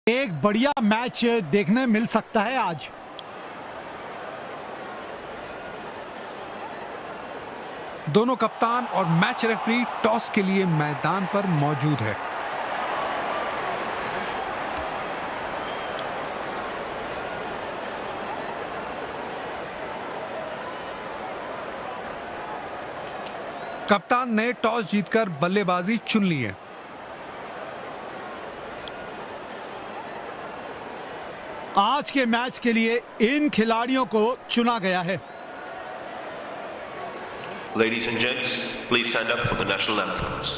एक बढ़िया मैच देखने मिल सकता है आज। दोनों कप्तान और मैच रेफरी टॉस के लिए मैदान पर मौजूद है। कप्तान ने टॉस जीतकर बल्लेबाजी चुन ली है। आज के मैच के लिए इन खिलाड़ियों को चुना गया है। Ladies and gents, please stand up for the national anthems.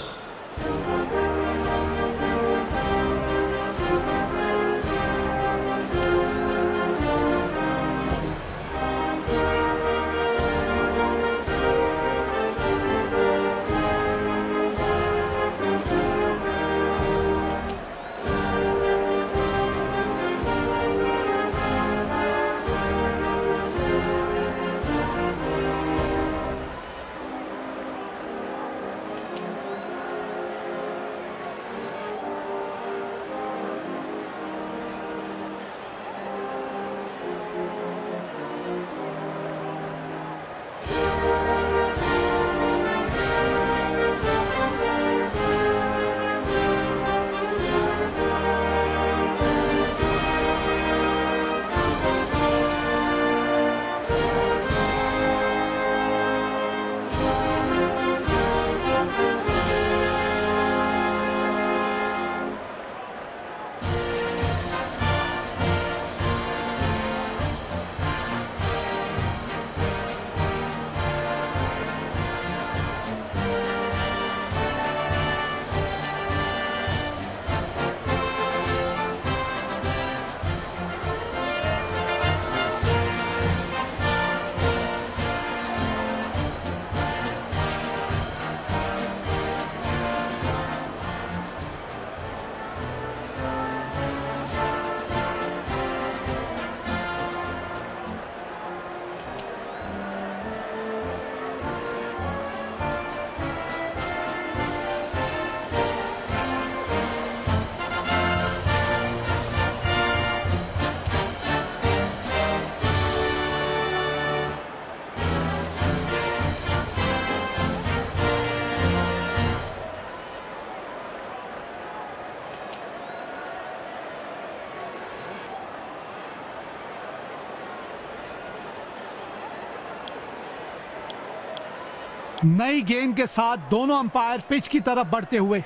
नई गेंद के साथ दोनों अंपायर पिच की तरफ बढ़ते हुए।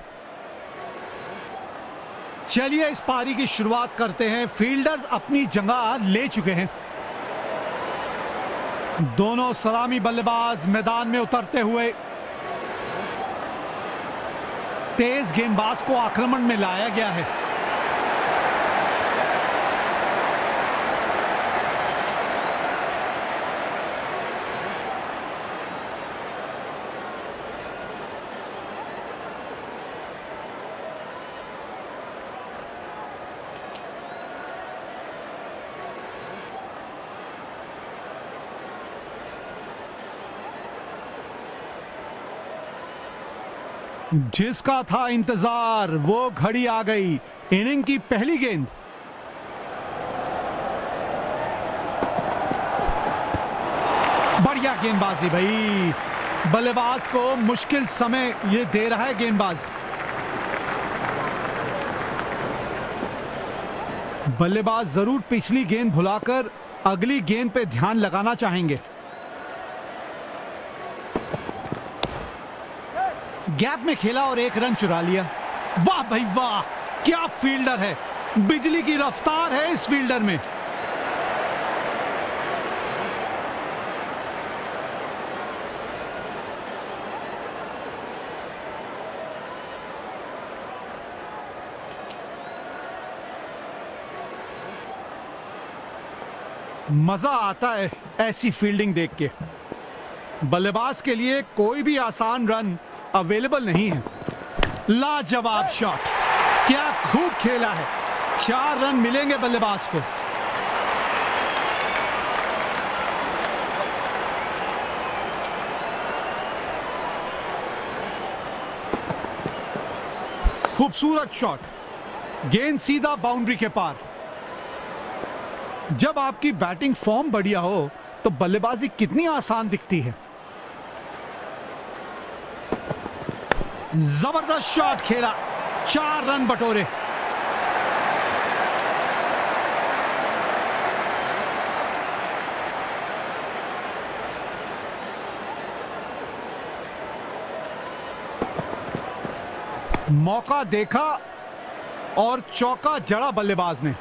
चलिए इस पारी की शुरुआत करते हैं। फील्डर्स अपनी जगह ले चुके हैं। दोनों सलामी बल्लेबाज मैदान में उतरते हुए तेज गेंदबाज को आक्रमण में लाया गया है। जिसका था इंतजार वो घड़ी आ गई। इनिंग की पहली गेंद। बढ़िया गेंदबाजी भाई। बल्लेबाज को मुश्किल समय ये दे रहा है गेंदबाज। बल्लेबाज जरूर पिछली गेंद भुलाकर अगली गेंद पे ध्यान लगाना चाहेंगे। गैप में खेला और एक रन चुरा लिया। वाह भाई वाह, क्या फील्डर है। बिजली की रफ्तार है इस फील्डर में। मजा आता है ऐसी फील्डिंग देख के। बल्लेबाज के लिए कोई भी आसान रन अवेलेबल नहीं है। लाजवाब शॉट, क्या खूब खेला है। 4 रन मिलेंगे बल्लेबाज को। खूबसूरत शॉट। गेंद सीधा बाउंड्री के पार। जब आपकी बैटिंग फॉर्म बढ़िया हो तो बल्लेबाजी कितनी आसान दिखती है। जबरदस्त शॉट खेला, 4 रन बटोरे। मौका देखा और चौका जड़ा बल्लेबाज ने।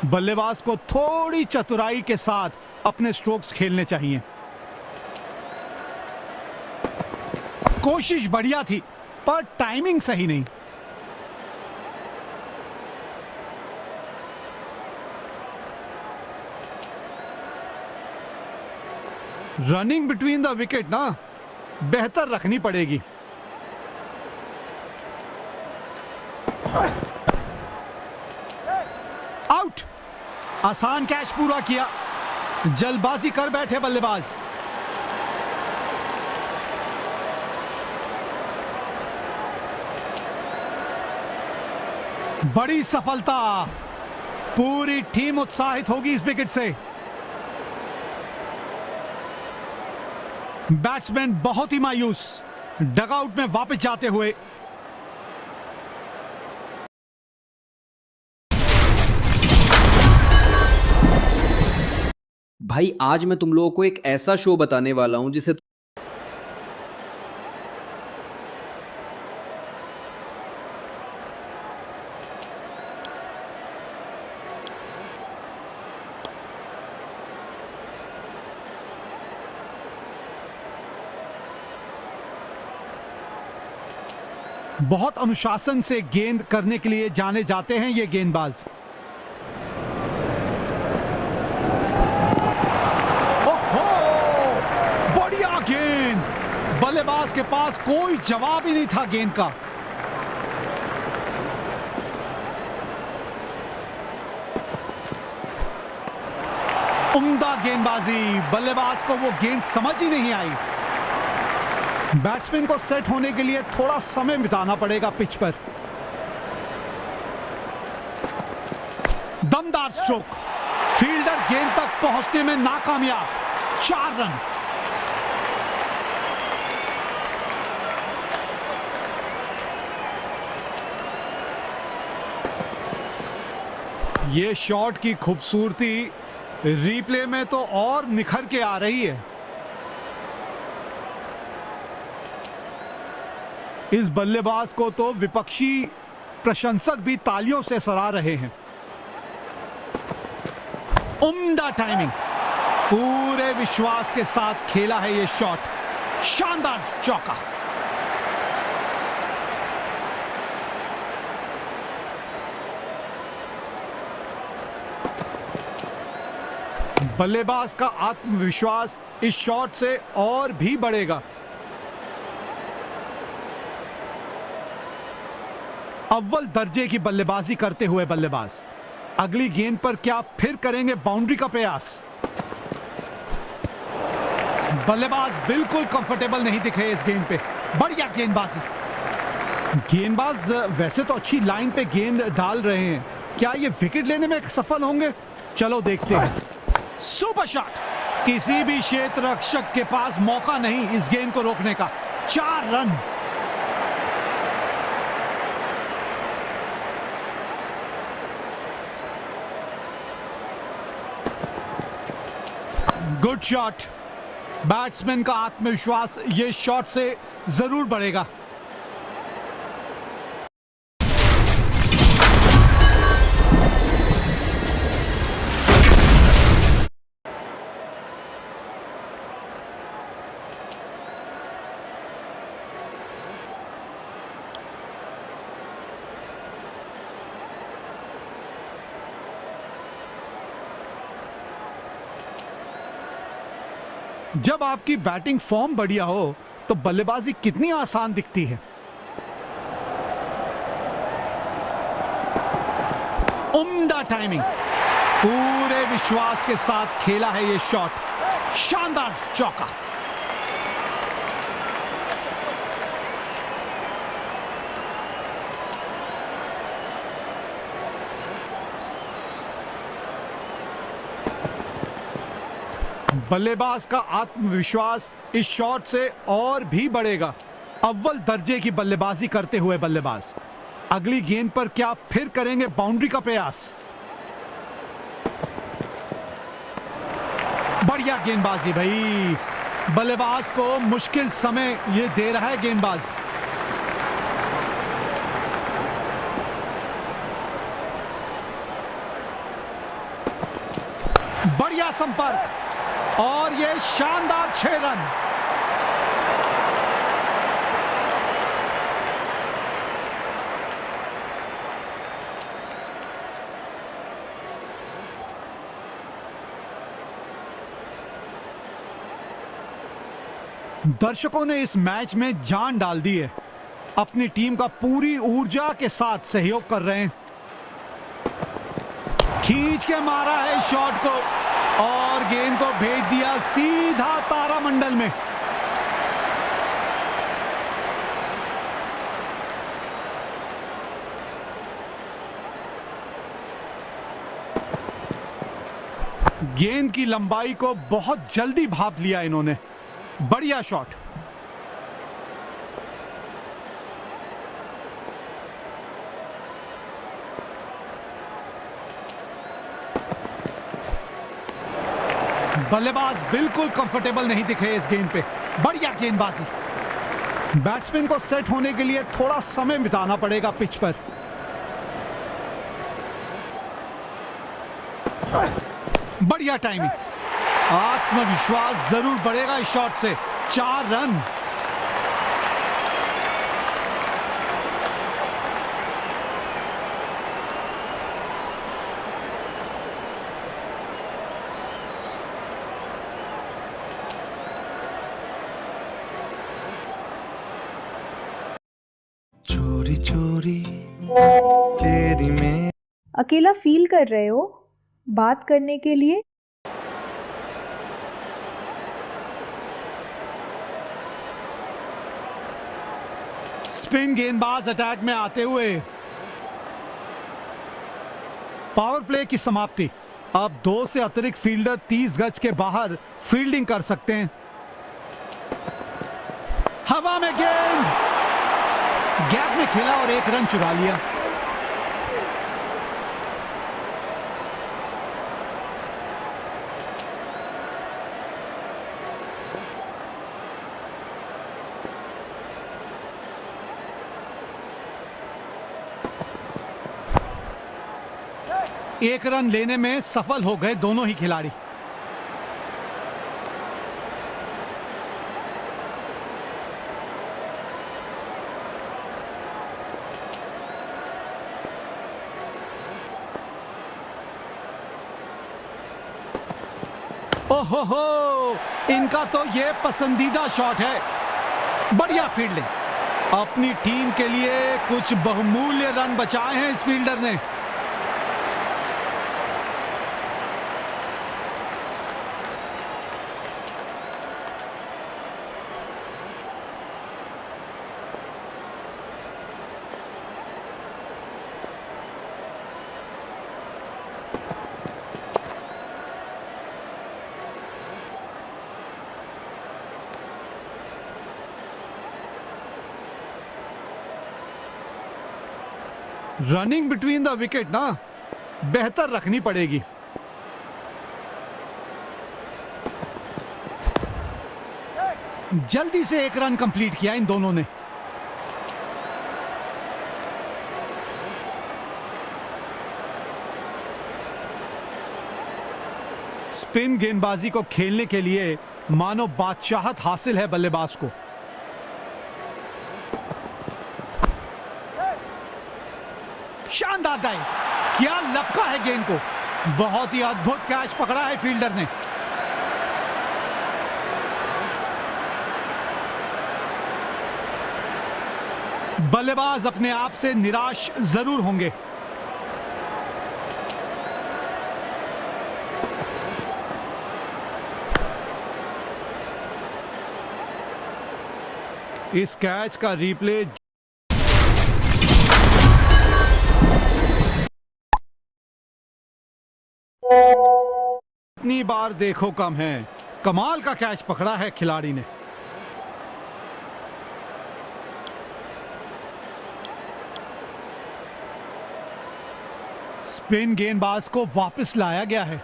बल्लेबाज को थोड़ी चतुराई के साथ अपने स्ट्रोक्स खेलने चाहिए। कोशिश बढ़िया थी पर टाइमिंग सही नहीं। रनिंग बिटवीन द विकेट ना बेहतर रखनी पड़ेगी। आउट। आसान कैच पूरा किया, जल्दबाजी कर बैठे बल्लेबाज। बड़ी सफलता, पूरी टीम उत्साहित होगी इस विकेट से। बैट्समैन बहुत ही मायूस, डगआउट में वापस जाते हुए। भाई आज मैं तुम लोगों को एक ऐसा शो बताने वाला हूं जिसे बहुत अनुशासन से गेंद करने के लिए जाने जाते हैं ये गेंदबाज। ओहो, बढ़िया गेंद। बल्लेबाज के पास कोई जवाब ही नहीं था गेंद का। उम्दा गेंदबाजी, बल्लेबाज को वो गेंद समझ ही नहीं आई। बैट्समैन को सेट होने के लिए थोड़ा समय बिताना पड़ेगा पिच पर। दमदार स्ट्रोक, फील्डर गेंद तक पहुंचने में नाकामयाब। 4 रन। ये शॉट की खूबसूरती रिप्ले में तो और निखर के आ रही है। इस बल्लेबाज को तो विपक्षी प्रशंसक भी तालियों से सराह रहे हैं। उम्दा टाइमिंग, पूरे विश्वास के साथ खेला है ये शॉट। शानदार चौका। बल्लेबाज का आत्मविश्वास इस शॉट से और भी बढ़ेगा। अव्वल दर्जे की बल्लेबाजी करते हुए बल्लेबाज अगली गेंद पर क्या फिर करेंगे बाउंड्री का प्रयास। बल्लेबाज बिल्कुल कंफर्टेबल नहीं दिख रहे इस गेंद पे। बढ़िया गेंदबाजी। गेंदबाज वैसे तो अच्छी लाइन पे गेंद डाल रहे हैं, क्या ये विकेट लेने में सफल होंगे? चलो देखते हैं। Super shot. किसी भी क्षेत्र रक्षक के पास मौका नहीं इस गेंद को रोकने का। 4 रन। Good shot. बैट्समैन का आत्मविश्वास ये शॉट से जरूर बढ़ेगा। जब आपकी बैटिंग फॉर्म बढ़िया हो तो बल्लेबाजी कितनी आसान दिखती है। उम्दा टाइमिंग, पूरे विश्वास के साथ खेला है ये शॉट। शानदार चौका। बल्लेबाज का आत्मविश्वास इस शॉट से और भी बढ़ेगा। अव्वल दर्जे की बल्लेबाजी करते हुए बल्लेबाज अगली गेंद पर क्या फिर करेंगे बाउंड्री का प्रयास। बढ़िया गेंदबाजी भाई, बल्लेबाज को मुश्किल समय ये दे रहा है गेंदबाज। बढ़िया संपर्क और ये शानदार 6 रन। दर्शकों ने इस मैच में जान डाल दी है, अपनी टीम का पूरी ऊर्जा के साथ सहयोग कर रहे हैं। खींच के मारा है इस शॉट को और गेंद को भेज दिया सीधा तारामंडल में। गेंद की लंबाई को बहुत जल्दी भाप लिया इन्होंने। बढ़िया शॉट। बल्लेबाज बिल्कुल कंफर्टेबल नहीं दिखे इस गेंद पे। बढ़िया गेंदबाजी। बैट्समैन को सेट होने के लिए थोड़ा समय बिताना पड़ेगा पिच पर। बढ़िया टाइमिंग। आत्मविश्वास जरूर बढ़ेगा इस शॉट से। 4 रन। चोरी चोरी तेरी में अकेला फील कर रहे हो बात करने के लिए? स्पिन गेंदबाज अटैक में आते हुए। पावर प्ले की समाप्ति। अब 2 से अतिरिक्त फील्डर 30 गज के बाहर फील्डिंग कर सकते हैं। हवा में गेंद गैप में खेला और 1 रन चुरा लिया। एक रन लेने में सफल हो गए दोनों ही खिलाड़ी। ओहो, इनका तो ये पसंदीदा शॉट है। बढ़िया फील्डिंग। अपनी टीम के लिए कुछ बहुमूल्य रन बचाए हैं इस फील्डर ने। रनिंग बिटवीन द विकेट ना बेहतर रखनी पड़ेगी। जल्दी से 1 रन कंप्लीट किया इन दोनों ने। स्पिन गेंदबाजी को खेलने के लिए मानो बादशाहत हासिल है बल्लेबाज को। शानदार डाइव। क्या लपका है गेंद को। बहुत ही अद्भुत कैच पकड़ा है फील्डर ने। बल्लेबाज अपने आप से निराश जरूर होंगे। इस कैच का रिप्ले इतनी बार देखो कम है। कमाल का कैच पकड़ा है खिलाड़ी ने। स्पिन गेंदबाज को वापस लाया गया है।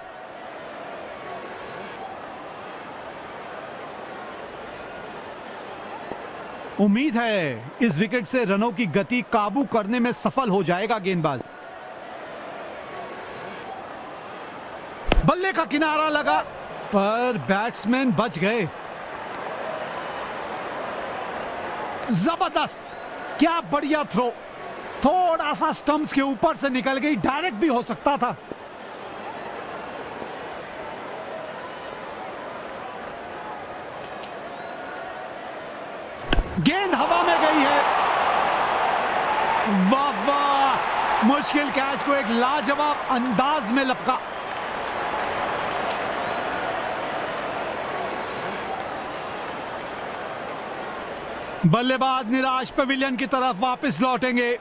उम्मीद है इस विकेट से रनों की गति काबू करने में सफल हो जाएगा गेंदबाज। बल्ले का किनारा लगा पर बैट्समैन बच गए। जबरदस्त, क्या बढ़िया थ्रो, थोड़ा सा स्टंप्स के ऊपर से निकल गई, डायरेक्ट भी हो सकता था। गेंद हवा में गई है। वाह वाह, मुश्किल कैच को एक लाजवाब अंदाज में लपका। बल्लेबाज निराश पवेलियन की तरफ वापस लौटेंगे।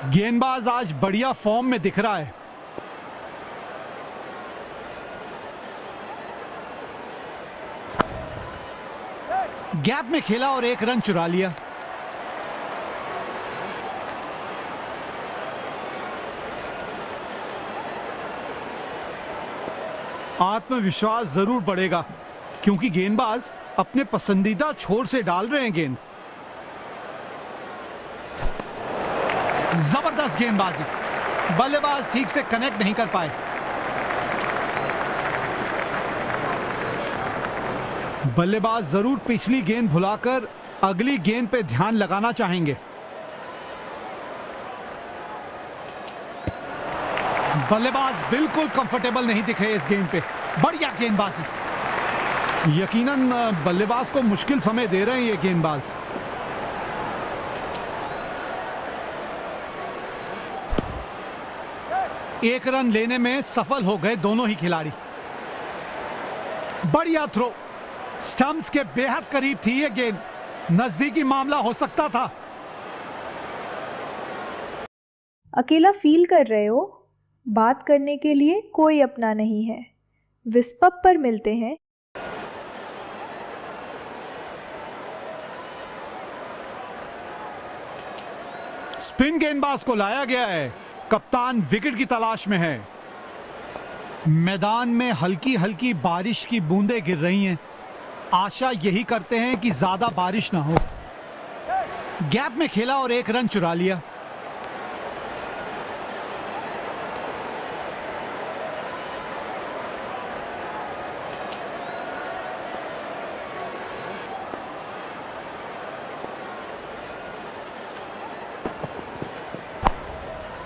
गेंदबाज आज बढ़िया फॉर्म में दिख रहा है। गैप में खेला और एक रन चुरा लिया। आत्मविश्वास जरूर बढ़ेगा क्योंकि गेंदबाज अपने पसंदीदा छोर से डाल रहे हैं गेंद। जबरदस्त गेंदबाजी, बल्लेबाज ठीक से कनेक्ट नहीं कर पाए। बल्लेबाज जरूर पिछली गेंद भुलाकर अगली गेंद पे ध्यान लगाना चाहेंगे। बल्लेबाज बिल्कुल कंफर्टेबल नहीं दिखे इस गेंद पे। बढ़िया गेंदबाजी, यकीनन बल्लेबाज को मुश्किल समय दे रहे हैं ये गेंदबाज। एक रन लेने में सफल हो गए दोनों ही खिलाड़ी। बढ़िया थ्रो, स्टंप्स के बेहद करीब थी ये गेंद, नजदीकी मामला हो सकता था। अकेला फील कर रहे हो? बात करने के लिए कोई अपना नहीं है। विस्पब पर मिलते हैं। स्पिन गेंदबाज को लाया गया है। कप्तान विकेट की तलाश में है। मैदान में हल्की हल्की बारिश की बूंदें गिर रही हैं। आशा यही करते हैं कि ज्यादा बारिश ना हो। गैप में खेला और एक रन चुरा लिया।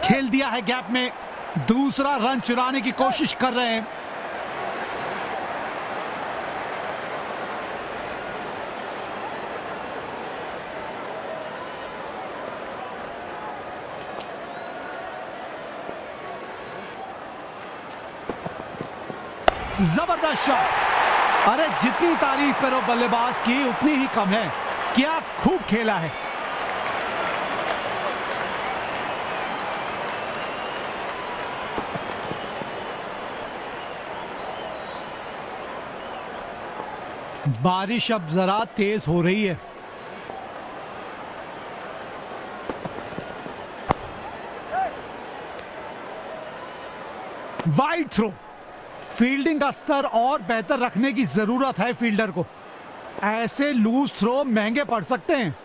खेल दिया है गैप में, दूसरा रन चुराने की कोशिश कर रहे हैं। जबरदस्त शॉट। अरे जितनी तारीफ करो बल्लेबाज की उतनी ही कम है। क्या खूब खेला है। बारिश अब जरा तेज हो रही है। वाइड थ्रो, फील्डिंग का स्तर और बेहतर रखने की जरूरत है फील्डर को। ऐसे लूज थ्रो महंगे पड़ सकते हैं।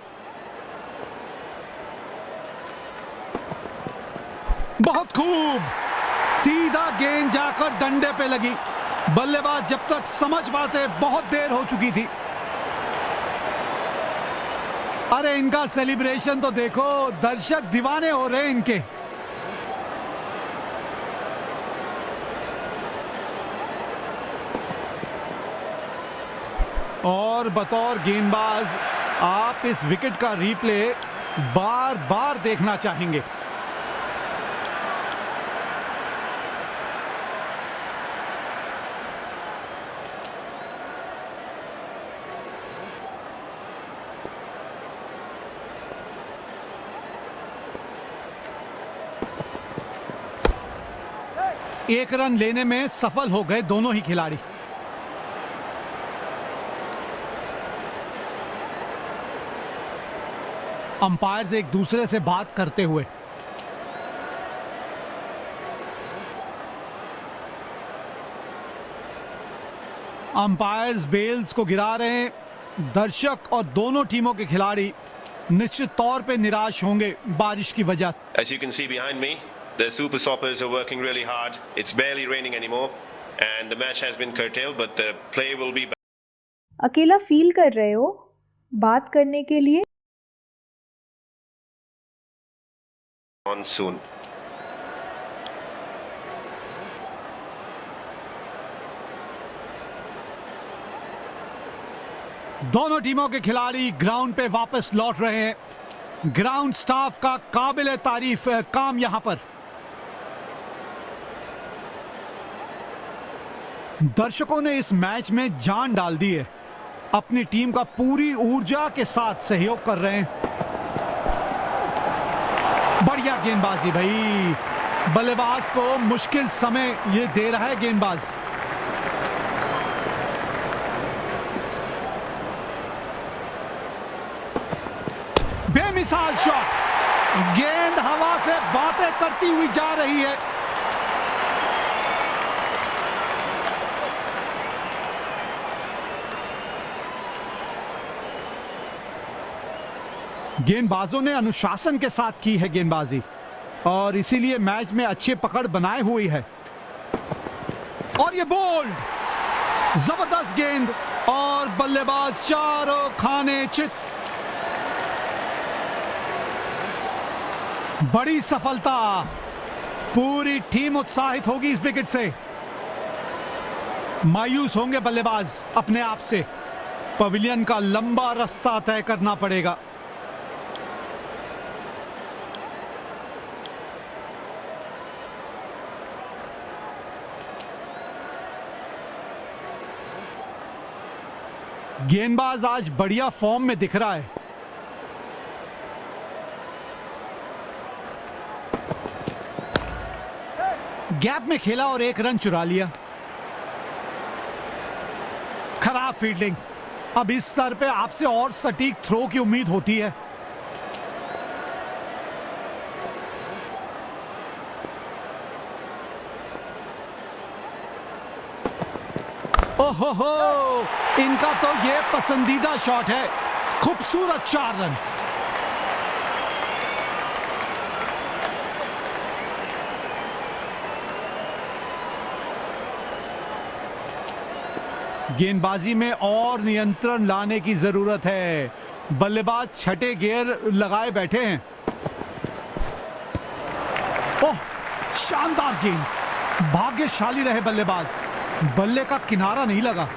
बहुत खूब, सीधा गेंद जाकर डंडे पे लगी। बल्लेबाज जब तक समझ पाते बहुत देर हो चुकी थी। अरे इनका सेलिब्रेशन तो देखो, दर्शक दीवाने हो रहे हैं इनके। और बतौर गेंदबाज आप इस विकेट का रिप्ले बार बार देखना चाहेंगे। एक रन लेने में सफल हो गए दोनों ही खिलाड़ी। अंपायर्स एक दूसरे से बात करते हुए। अंपायर्स बेल्स को गिरा रहे हैं। दर्शक और दोनों टीमों के खिलाड़ी निश्चित तौर पे निराश होंगे बारिश की वजह से। As you can see behind me, the Super Stoppers are working really hard. It's barely raining anymore, and the match has been curtailed, but the play will be अकेला फील कर रहे हो? बात करने के लिए on soon. दोनों टीमों के खिलाड़ी ग्राउंड पे वापस लौट रहे हैं। ग्राउंड स्टाफ का काबिल तारीफ काम यहां पर। दर्शकों ने इस मैच में जान डाल दी है, अपनी टीम का पूरी ऊर्जा के साथ सहयोग कर रहे हैं। बढ़िया गेंदबाजी भाई, बल्लेबाज को मुश्किल समय ये दे रहा है गेंदबाज। बेमिसाल शॉट, गेंद हवा से बातें करती हुई जा रही है। गेंदबाजों ने अनुशासन के साथ की है गेंदबाजी और इसीलिए मैच में अच्छी पकड़ बनाए हुई है। और ये बोल्ड, जबरदस्त गेंद और बल्लेबाज चारों खाने चित। बड़ी सफलता, पूरी टीम उत्साहित होगी इस विकेट से। मायूस होंगे बल्लेबाज अपने आप से। पवेलियन का लंबा रास्ता तय करना पड़ेगा। गेंदबाज आज बढ़िया फॉर्म में दिख रहा है। गैप में खेला और एक रन चुरा लिया। खराब फील्डिंग। अब इस स्तर पे आपसे और सटीक थ्रो की उम्मीद होती है। ओहो, इनका तो ये पसंदीदा शॉट है। खूबसूरत 4 रन। गेंदबाजी में और नियंत्रण लाने की जरूरत है। बल्लेबाज छठे गियर लगाए बैठे हैं। ओह, शानदार गेंद। भाग्यशाली रहे बल्लेबाज, बल्ले का किनारा नहीं लगा।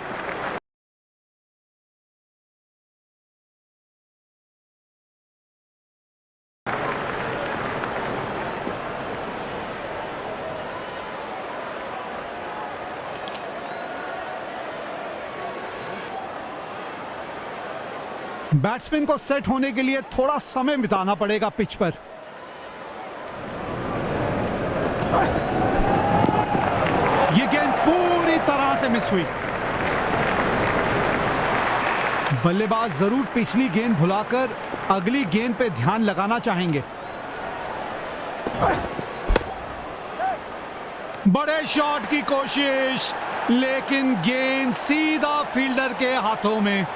बैट्समैन को सेट होने के लिए थोड़ा समय बिताना पड़ेगा पिच पर। यह गेंद पूरी तरह से मिस हुई। बल्लेबाज जरूर पिछली गेंद भुलाकर अगली गेंद पे ध्यान लगाना चाहेंगे। बड़े शॉट की कोशिश, लेकिन गेंद सीधा फील्डर के हाथों में।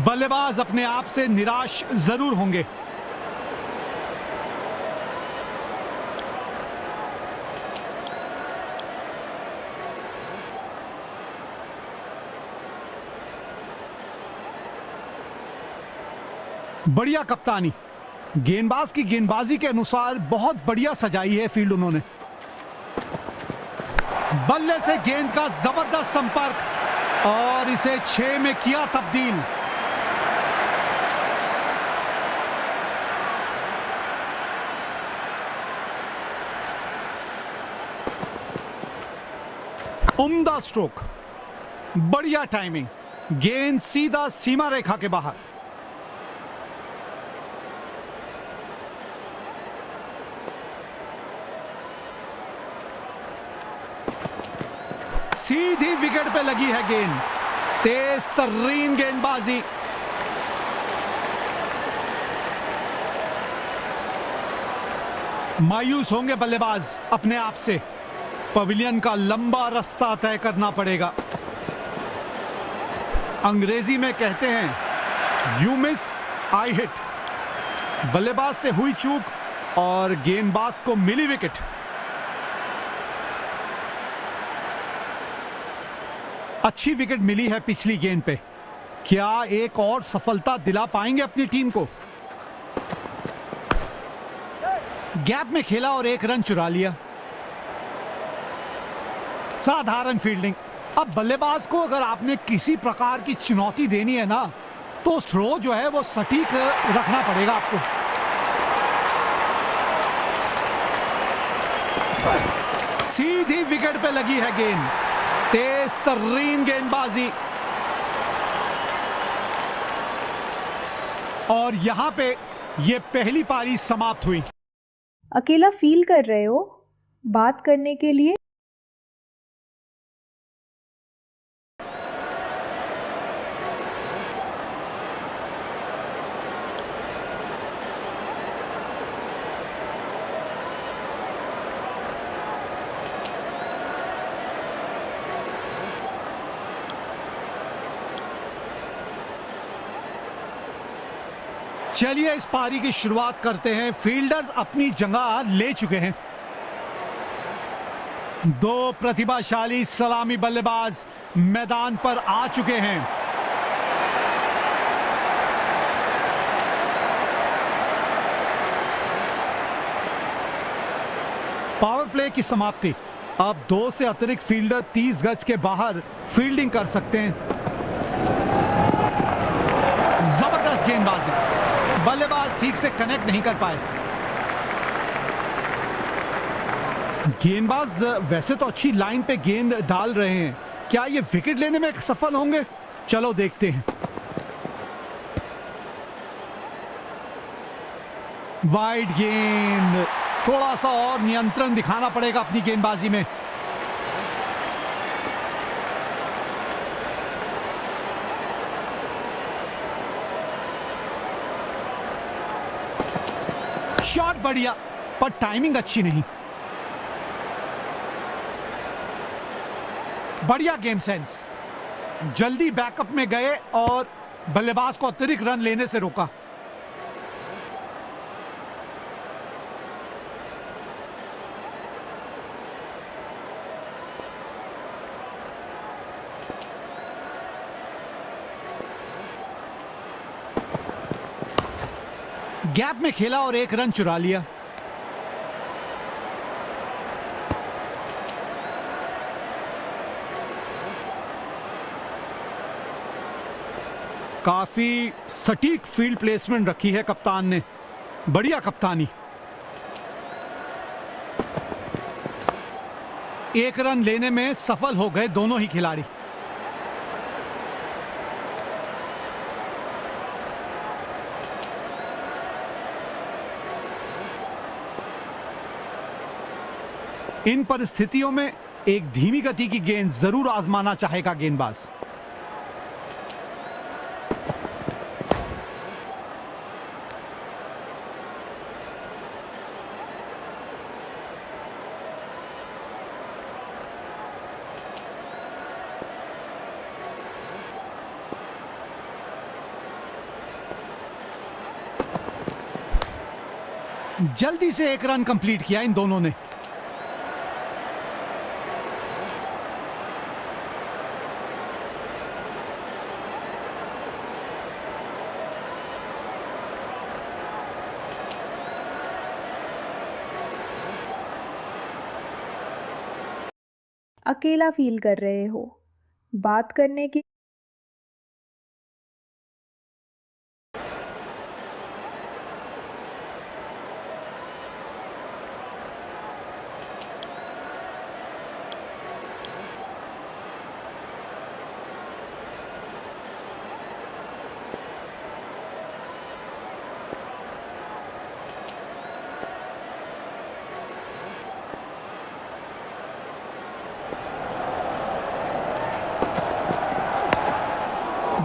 बल्लेबाज अपने आप से निराश जरूर होंगे। बढ़िया कप्तानी। गेंदबाज की गेंदबाजी के अनुसार बहुत बढ़िया सजाई है फील्ड उन्होंने। बल्ले से गेंद का जबरदस्त संपर्क और इसे 6 में किया तब्दील। उम्दा स्ट्रोक, बढ़िया टाइमिंग। गेंद सीधा सीमा रेखा के बाहर। सीधी विकेट पे लगी है गेंद, तेज तर्रीन गेंदबाजी। मायूस होंगे बल्लेबाज अपने आप से, पवेलियन का लंबा रास्ता तय करना पड़ेगा। अंग्रेजी में कहते हैं यू मिस आई हिट। बल्लेबाज से हुई चूक और गेंदबाज को मिली विकेट। अच्छी विकेट मिली है पिछली गेंद पे। क्या एक और सफलता दिला पाएंगे अपनी टीम को? गैप में खेला और एक रन चुरा लिया। साधारण फील्डिंग। अब बल्लेबाज को अगर आपने किसी प्रकार की चुनौती देनी है ना, तो थ्रो जो है वो सटीक रखना पड़ेगा आपको। सीधी विकेट पे लगी है गेंद, तेज तर्रीन गेंदबाजी। और यहां पे ये पहली पारी समाप्त हुई। अकेला फील कर रहे हो? बात करने के लिए चलिए इस पारी की शुरुआत करते हैं। फील्डर्स अपनी जगह ले चुके हैं। दो प्रतिभाशाली सलामी बल्लेबाज मैदान पर आ चुके हैं। पावर प्ले की समाप्ति। अब दो से अतिरिक्त फील्डर 30 गज के बाहर फील्डिंग कर सकते हैं। जबरदस्त गेंदबाजी। बल्लेबाज ठीक से कनेक्ट नहीं कर पाए। गेंदबाज वैसे तो अच्छी लाइन पे गेंद डाल रहे हैं, क्या ये विकेट लेने में सफल होंगे? चलो देखते हैं। वाइड गेंद, थोड़ा सा और नियंत्रण दिखाना पड़ेगा अपनी गेंदबाजी में। शॉट बढ़िया, पर टाइमिंग अच्छी नहीं। बढ़िया गेम सेंस। जल्दी बैकअप में गए और बल्लेबाज को अतिरिक्त रन लेने से रोका। गैप में खेला और एक रन चुरा लिया। काफी सटीक फील्ड प्लेसमेंट रखी है कप्तान ने। बढ़िया कप्तानी। एक रन लेने में सफल हो गए दोनों ही खिलाड़ी। इन परिस्थितियों में एक धीमी गति की गेंद जरूर आजमाना चाहेगा गेंदबाज। जल्दी से एक रन कंप्लीट किया इन दोनों ने। अकेला फील कर रहे हो? बात करने की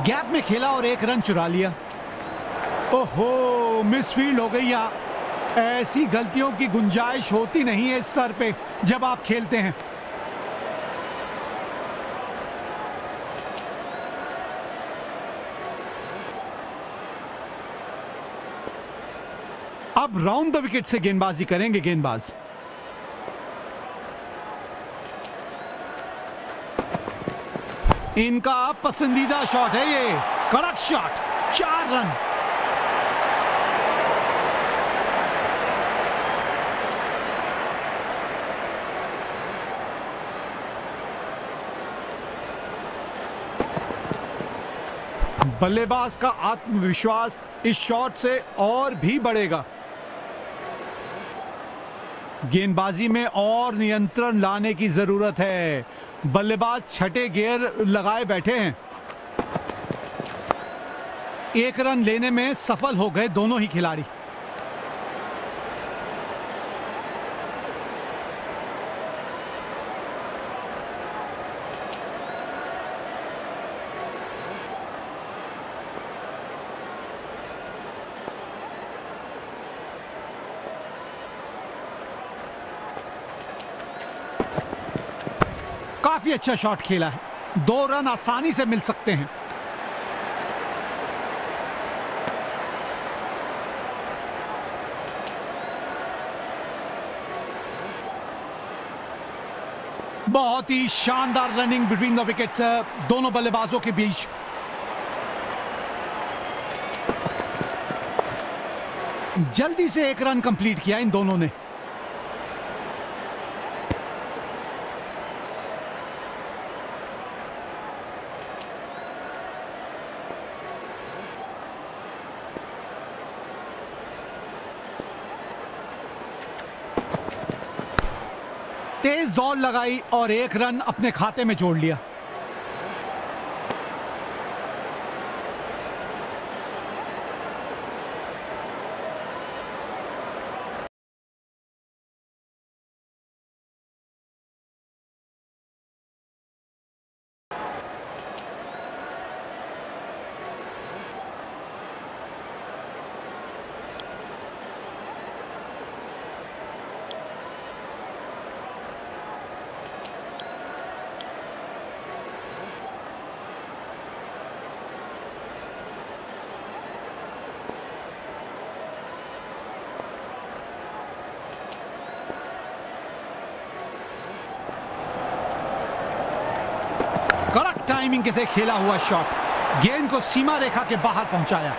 गैप में खेला और एक रन चुरा लिया। ओहो, मिसफील्ड हो गई यहाँ। ऐसी गलतियों की गुंजाइश होती नहीं है इस स्तर पे जब आप खेलते हैं। अब राउंड द विकेट से गेंदबाजी करेंगे गेंदबाज। इनका पसंदीदा शॉट है ये, कड़क शॉट, 4 रन। बल्लेबाज का आत्मविश्वास इस शॉट से और भी बढ़ेगा। गेंदबाजी में और नियंत्रण लाने की जरूरत है। बल्लेबाज छठे गियर लगाए बैठे हैं। एक रन लेने में सफल हो गए दोनों ही खिलाड़ी। काफी अच्छा शॉट खेला है, 2 रन आसानी से मिल सकते हैं। बहुत ही शानदार रनिंग बिटवीन द विकेट्स दोनों बल्लेबाजों के बीच। जल्दी से एक रन कंप्लीट किया इन दोनों ने। तेज दौड़ लगाई और एक रन अपने खाते में जोड़ लिया। कड़क टाइमिंग के से खेला हुआ शॉट गेंद को सीमा रेखा के बाहर पहुंचाया।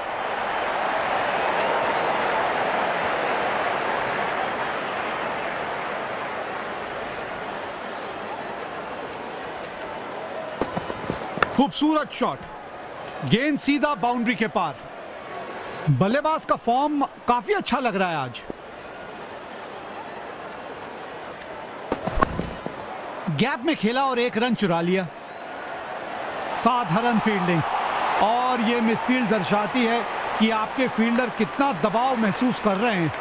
खूबसूरत शॉट, गेंद सीधा बाउंड्री के पार। बल्लेबाज का फॉर्म काफी अच्छा लग रहा है आज। गैप में खेला और एक रन चुरा लिया। साधारण फील्डिंग, और ये मिसफील्ड दर्शाती है कि आपके फील्डर कितना दबाव महसूस कर रहे हैं।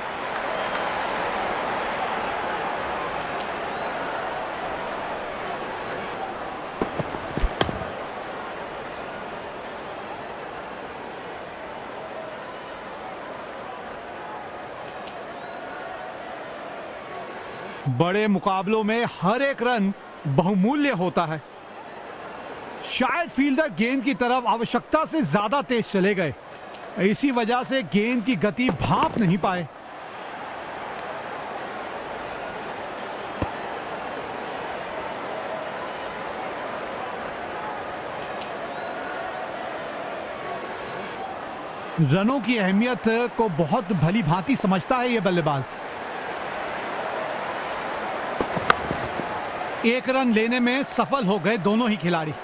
बड़े मुकाबलों में हर एक रन बहुमूल्य होता है। शायद फील्डर गेंद की तरफ आवश्यकता से ज्यादा तेज चले गए, इसी वजह से गेंद की गति भांप नहीं पाए। रनों की अहमियत को बहुत भली भांति समझता है यह बल्लेबाज। एक रन लेने में सफल हो गए दोनों ही खिलाड़ी।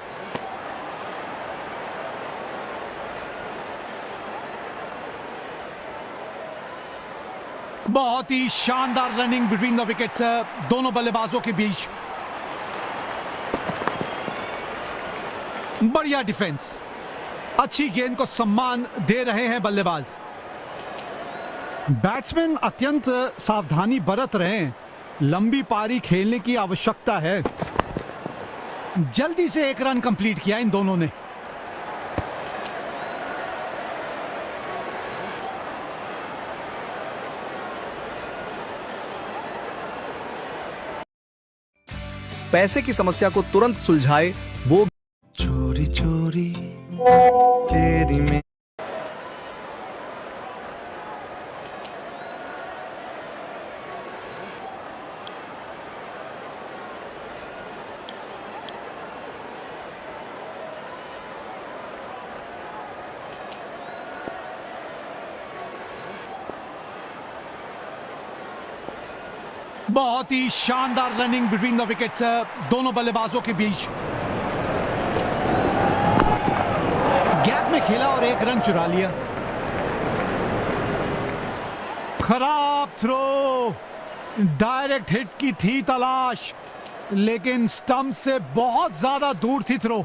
बहुत ही शानदार रनिंग बिटवीन द विकेट्स दोनों बल्लेबाजों के बीच। बढ़िया डिफेंस, अच्छी गेंद को सम्मान दे रहे हैं बल्लेबाज। बैट्समैन अत्यंत सावधानी बरत रहे हैं, लंबी पारी खेलने की आवश्यकता है। जल्दी से एक रन कंप्लीट किया इन दोनों ने। पैसे की समस्या को तुरंत सुलझाए वो चोरी चोरी तेरी में बहुत ही शानदार रनिंग बिटवीन द विकेट्स दोनों बल्लेबाजों के बीच। गैप में खेला और एक रन चुरा लिया। खराब थ्रो, डायरेक्ट हिट की थी तलाश, लेकिन स्टंप से बहुत ज्यादा दूर थी थ्रो।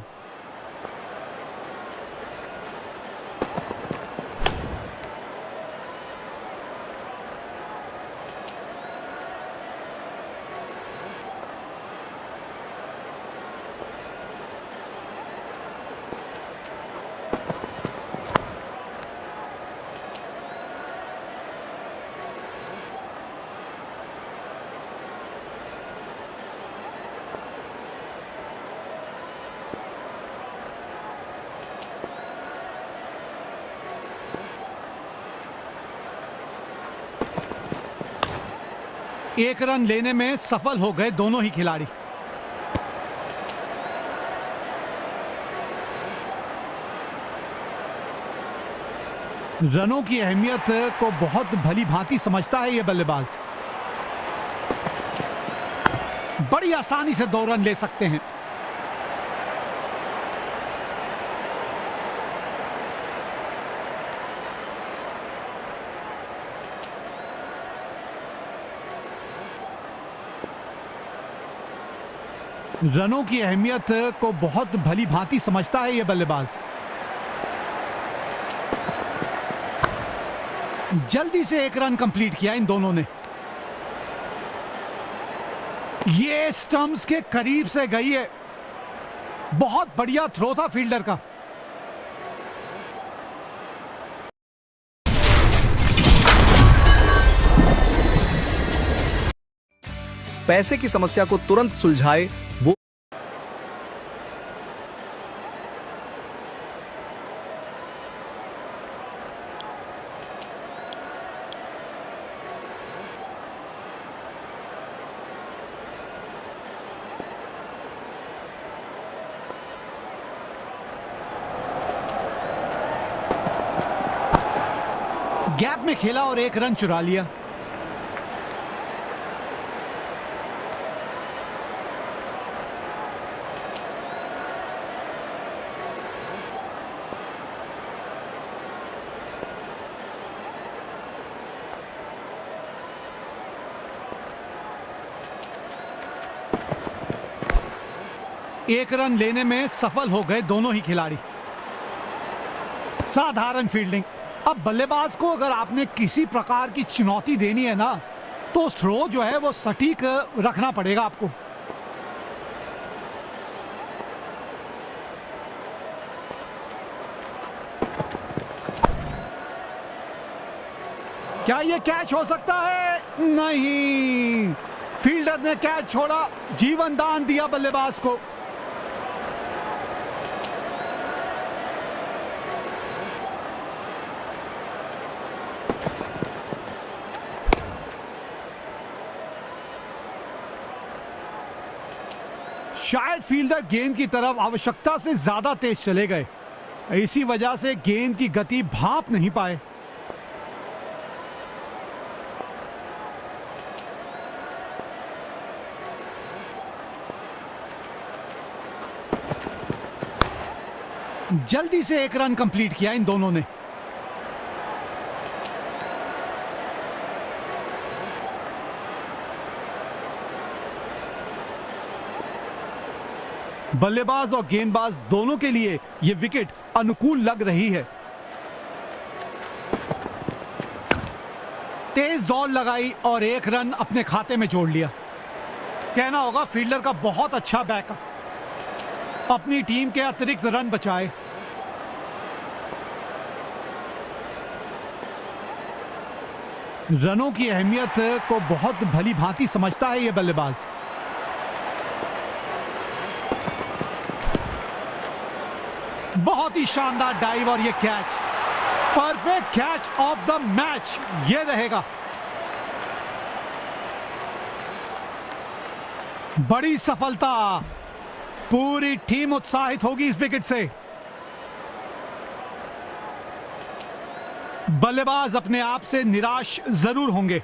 एक रन लेने में सफल हो गए दोनों ही खिलाड़ी। रनों की अहमियत को बहुत भली भांति समझता है यह बल्लेबाज। बड़ी आसानी से 2 रन ले सकते हैं। रनों की अहमियत को बहुत भली भांति समझता है यह बल्लेबाज। जल्दी से 1 रन कंप्लीट किया इन दोनों ने। ये स्टंप्स के करीब से गई है। बहुत बढ़िया थ्रो था फील्डर का। पैसे की समस्या को तुरंत सुलझाए वो गैप में खेला और 1 रन चुरा लिया। एक रन लेने में सफल हो गए दोनों ही खिलाड़ी। साधारण फील्डिंग। अब बल्लेबाज को अगर आपने किसी प्रकार की चुनौती देनी है ना, तो थ्रो जो है वो सटीक रखना पड़ेगा आपको। क्या ये कैच हो सकता है? नहीं, फील्डर ने कैच छोड़ा। जीवन दान दिया बल्लेबाज को। शायद फील्डर गेंद की तरफ आवश्यकता से ज्यादा तेज चले गए। इसी वजह से गेंद की गति भांप नहीं पाए। जल्दी से 1 रन कंप्लीट किया इन दोनों ने। बल्लेबाज और गेंदबाज दोनों के लिए यह विकेट अनुकूल लग रही है। तेज दौड़ लगाई और 1 रन अपने खाते में जोड़ लिया। कहना होगा फील्डर का बहुत अच्छा बैकअप। अपनी टीम के अतिरिक्त रन बचाए। रनों की अहमियत को बहुत भली भांति समझता है यह बल्लेबाज। बहुत ही शानदार डाइव और ये catch, perfect catch of the match ये रहेगा। बड़ी सफलता, पूरी टीम उत्साहित होगी इस विकेट से। बल्लेबाज अपने आप से निराश जरूर होंगे।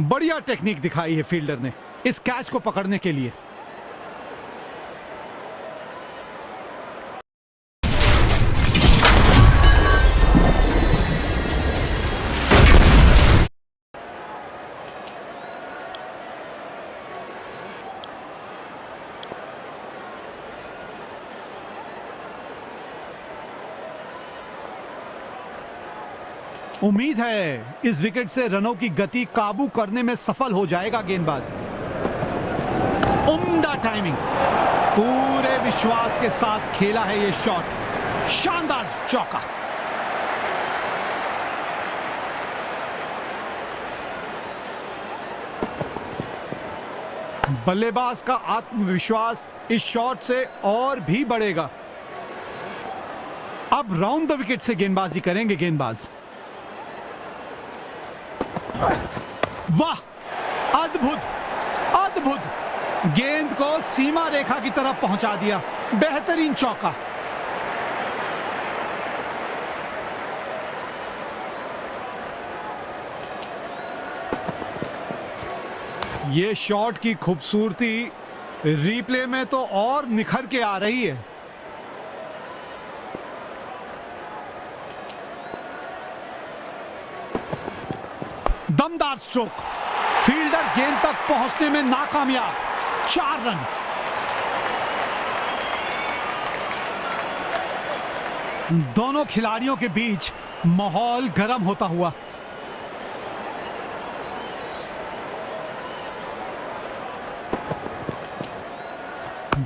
बढ़िया टेक्निक दिखाई है फील्डर ने इस कैच को पकड़ने के लिए। उम्मीद है इस विकेट से रनों की गति काबू करने में सफल हो जाएगा गेंदबाज। उम्दा टाइमिंग, पूरे विश्वास के साथ खेला है ये शॉट, शानदार चौका। बल्लेबाज का आत्मविश्वास इस शॉट से और भी बढ़ेगा। अब राउंड द विकेट से गेंदबाजी करेंगे गेंदबाज। वाह, अद्भुत अद्भुत, गेंद को सीमा रेखा की तरफ पहुंचा दिया, बेहतरीन चौका। ये शॉट की खूबसूरती रिप्ले में तो और निखर के आ रही है। दमदार स्ट्रोक, फील्डर गेंद तक पहुंचने में नाकामयाब। 4 रन। दोनों खिलाड़ियों के बीच माहौल गर्म होता हुआ।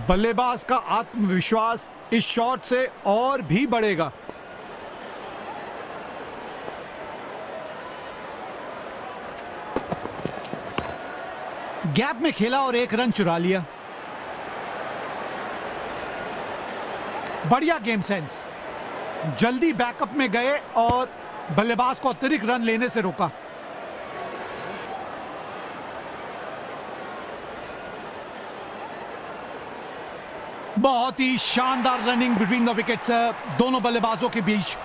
बल्लेबाज का आत्मविश्वास इस शॉट से और भी बढ़ेगा। गैप में खेला और 1 रन चुरा लिया। बढ़िया गेम सेंस, जल्दी बैकअप में गए और बल्लेबाज को अतिरिक्त रन लेने से रोका। बहुत ही शानदार रनिंग बिटवीन द विकेट्स दोनों बल्लेबाजों के बीच।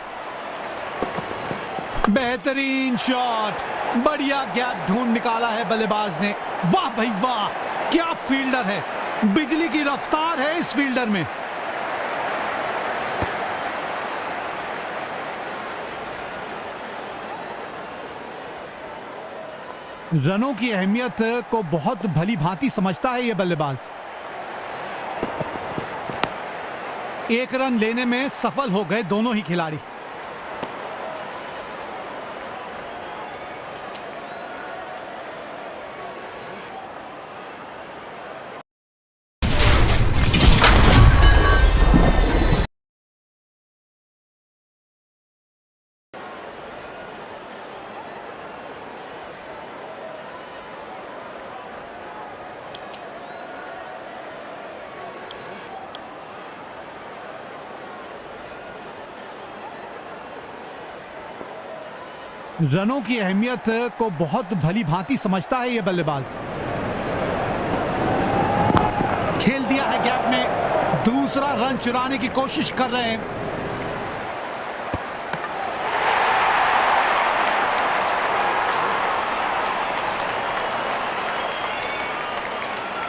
बेहतरीन शॉट, बढ़िया गैप ढूंढ निकाला है बल्लेबाज ने। वाह भाई वाह, क्या फील्डर है, बिजली की रफ्तार है इस फील्डर में। रनों की अहमियत को बहुत भली भांति समझता है यह बल्लेबाज। 1 रन लेने में सफल हो गए दोनों ही खिलाड़ी। रनों की अहमियत को बहुत भली भांति समझता है यह बल्लेबाज। खेल दिया है गैप में, दूसरा रन चुराने की कोशिश कर रहे हैं।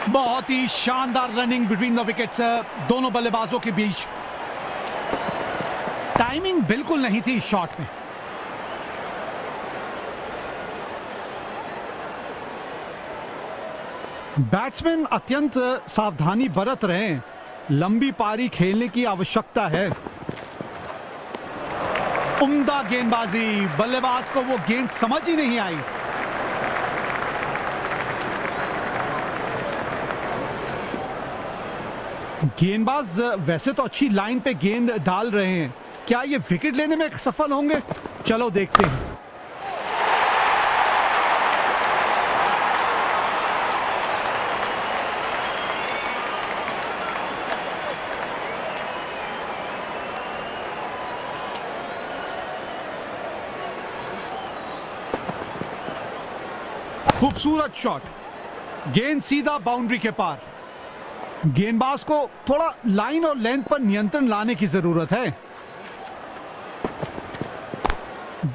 बहुत ही शानदार रनिंग बिटवीन द विकेट्स दोनों बल्लेबाजों के बीच। टाइमिंग बिल्कुल नहीं थी इस शॉट में। बैट्समैन अत्यंत सावधानी बरत रहे हैं, लंबी पारी खेलने की आवश्यकता है। उम्दा गेंदबाजी, बल्लेबाज को वो गेंद समझ ही नहीं आई। गेंदबाज वैसे तो अच्छी लाइन पे गेंद डाल रहे हैं, क्या ये विकेट लेने में सफल होंगे? चलो देखते हैं। खूबसूरत शॉट, गेंद सीधा बाउंड्री के पार। गेंदबाज को थोड़ा लाइन और लेंथ पर नियंत्रण लाने की जरूरत है।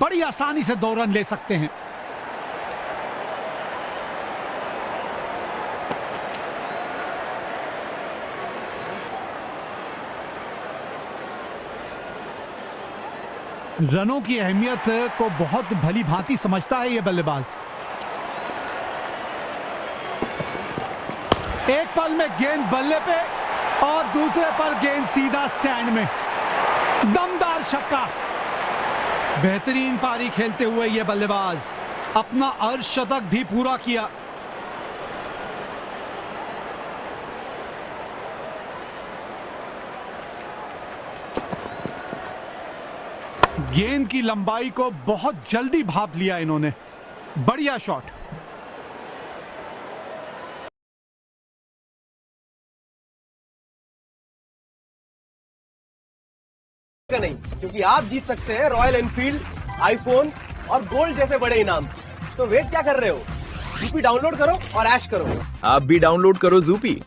बड़ी आसानी से 2 रन ले सकते हैं। रनों की अहमियत को बहुत भली भांति समझता है यह बल्लेबाज। एक पल में गेंद बल्ले पे और दूसरे पर गेंद सीधा स्टैंड में। दमदार छक्का। बेहतरीन पारी खेलते हुए यह बल्लेबाज अपना अर्धशतक भी पूरा किया। गेंद की लंबाई को बहुत जल्दी भांप लिया इन्होंने। बढ़िया शॉट। नहीं, क्योंकि आप जीत सकते हैं रॉयल एनफील्ड, आईफोन और गोल्ड जैसे बड़े इनाम। तो वेट क्या कर रहे हो? ज़ूपी डाउनलोड करो और ऐश करो। आप भी डाउनलोड करो ज़ूपी।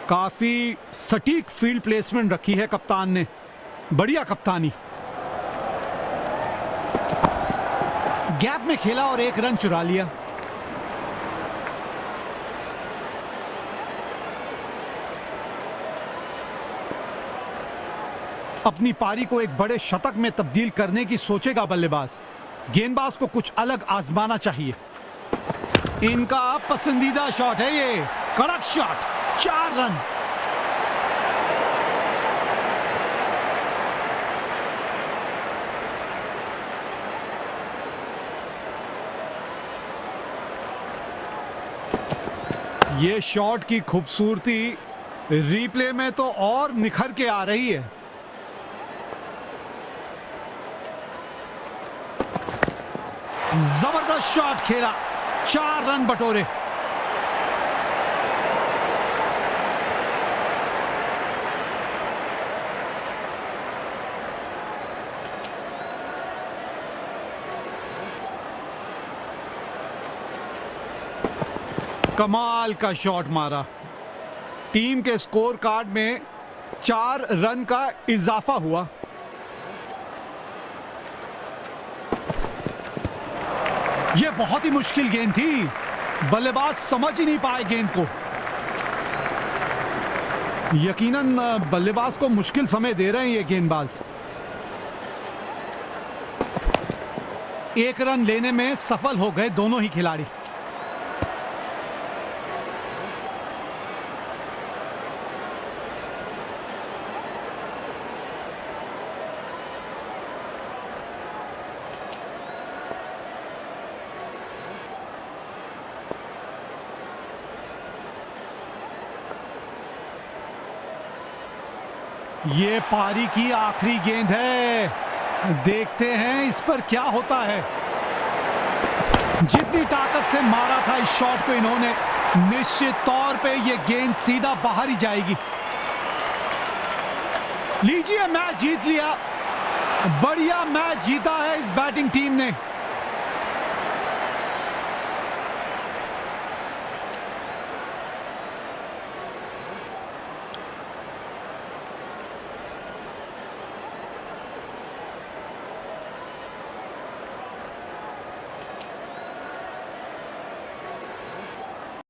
काफी सटीक फील्ड प्लेसमेंट रखी है कप्तान ने। बढ़िया कप्तानी। गैप में खेला और 1 रन चुरा लिया। अपनी पारी को एक बड़े शतक में तब्दील करने की सोचेगा बल्लेबाज। गेंदबाज को कुछ अलग आजमाना चाहिए। इनका पसंदीदा शॉट है ये। कड़क शॉट। 4 रन। ये शॉट की खूबसूरती रिप्ले में तो और निखर के आ रही है। जबरदस्त शॉट खेला। 4 रन बटोरे। कमाल का शॉट मारा। टीम के स्कोर कार्ड में 4 रन का इजाफा हुआ। यह बहुत ही मुश्किल गेंद थी। बल्लेबाज समझ ही नहीं पाए गेंद को। यकीनन बल्लेबाज को मुश्किल समय दे रहे हैं ये गेंदबाज। 1 रन लेने में सफल हो गए दोनों ही खिलाड़ी। ये पारी की आखिरी गेंद है। देखते हैं इस पर क्या होता है। जितनी ताकत से मारा था इस शॉट को इन्होंने, निश्चित तौर पे ये गेंद सीधा बाहर ही जाएगी। लीजिए, मैच जीत लिया। बढ़िया मैच जीता है इस बैटिंग टीम ने।